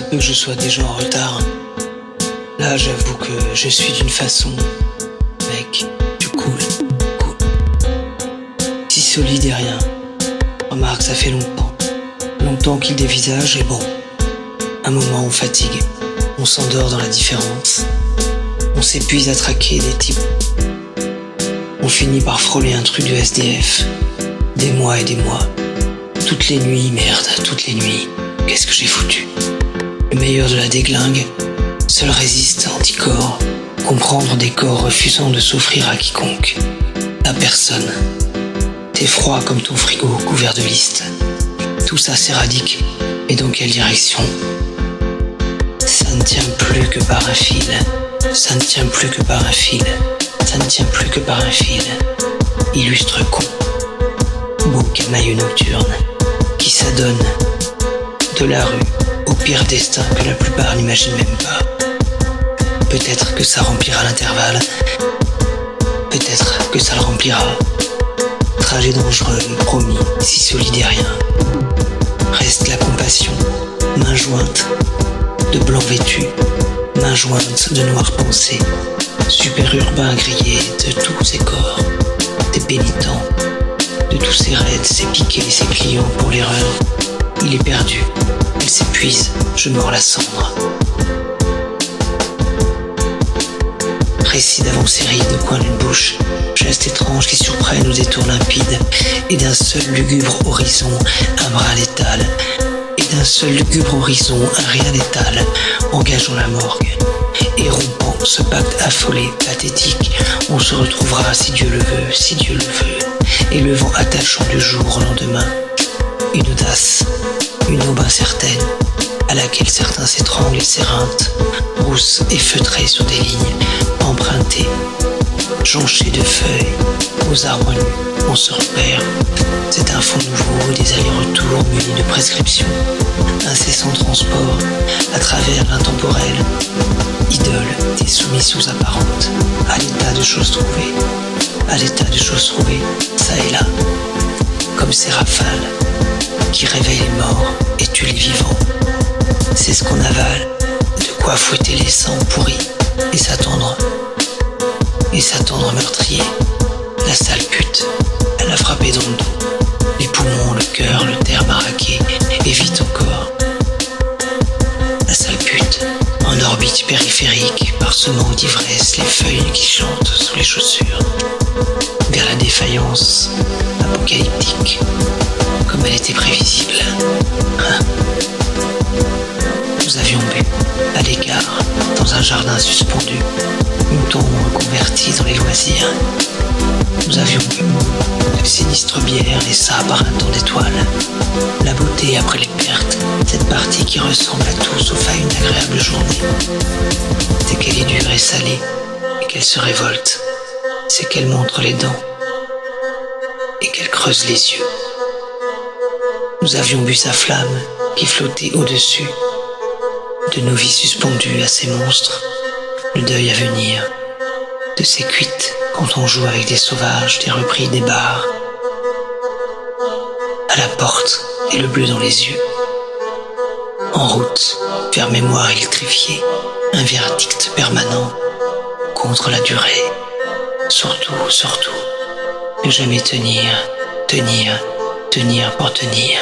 se peut que je sois déjà en retard. Là, j'avoue que je suis d'une façon. Mec, tu cool. Si solide et rien. Remarque, ça fait longtemps qu'il dévisage et bon. Un moment on fatigue, on s'endort dans la différence. On s'épuise à traquer des types. On finit par frôler un truc de SDF. Des mois et des mois. Toutes les nuits, merde, toutes les nuits. Qu'est-ce que j'ai foutu? Le meilleur de la déglingue, seul résiste, anticorps. Comprendre des corps refusant de s'offrir à quiconque. À personne. T'es froid comme ton frigo couvert de listes. Tout ça s'éradique. Et dans quelle direction? Ça ne tient plus que par un fil. Ça ne tient plus que par un fil. Ça ne tient plus que par un fil. Illustre con. Beau camailleux nocturne. Qui s'adonne de la rue au pire destin que la plupart n'imaginent même pas. Peut-être que ça remplira l'intervalle. Peut-être que ça le remplira. Trajet dangereux, promis, si solide et rien. Reste la compassion, main jointe, de blanc vêtu, main jointe de noir pensée, super urbain grillé de tous ses corps, des pénitents, de tous ses raids, ses piquets, ses clients pour l'erreur. Il est perdu, il s'épuise, je mords la cendre. Récit d'avant-série de coin d'une bouche, gestes étranges qui surprennent ou détournent limpides, et d'un seul lugubre horizon, un bras létal, et d'un seul lugubre horizon, un rien létal, engageant la morgue, et rompant ce pacte affolé, pathétique, on se retrouvera si Dieu le veut, si Dieu le veut, et le vent attachant du jour au lendemain, une audace, une aube incertaine, à laquelle certains s'étranglent et s'éreintent, rousses et feutrées sur des lignes, empruntées, jonchées de feuilles, aux arbres nus, on se repère. C'est un fond nouveau, des allers-retours munis de prescriptions, incessant transport à travers l'intemporel, idole des soumissions apparentes, à l'état de choses trouvées, à l'état de choses trouvées, ça et là, comme ces rafales qui réveillent les morts et tuent les vivants. C'est ce qu'on avale, de quoi fouetter les sangs pourris et s'attendre meurtrier. La sale pute, elle a frappé dans le dos, les poumons, le cœur, le terre maraqué, et vite encore. La sale pute, en orbite périphérique, parsemant d'ivresse les feuilles qui chantent sous les chaussures, vers la défaillance apocalyptique, comme elle était prévisible. Nous avions bu, à l'écart, dans un jardin suspendu, une tombe reconvertie dans les loisirs. Nous avions bu de sinistres bières, les sabres un temps d'étoiles. La beauté après les pertes, cette partie qui ressemble à tout sauf à une agréable journée. C'est qu'elle est dure et salée, et qu'elle se révolte. C'est qu'elle montre les dents, et qu'elle creuse les yeux. Nous avions bu sa flamme, qui flottait au-dessus de nos vies suspendues à ces monstres, le deuil à venir, de ces cuites quand on joue avec des sauvages, des repris, des bars, à la porte et le bleu dans les yeux. En route, vers mémoire électrifiée, un verdict permanent contre la durée. Surtout, ne jamais tenir pour tenir.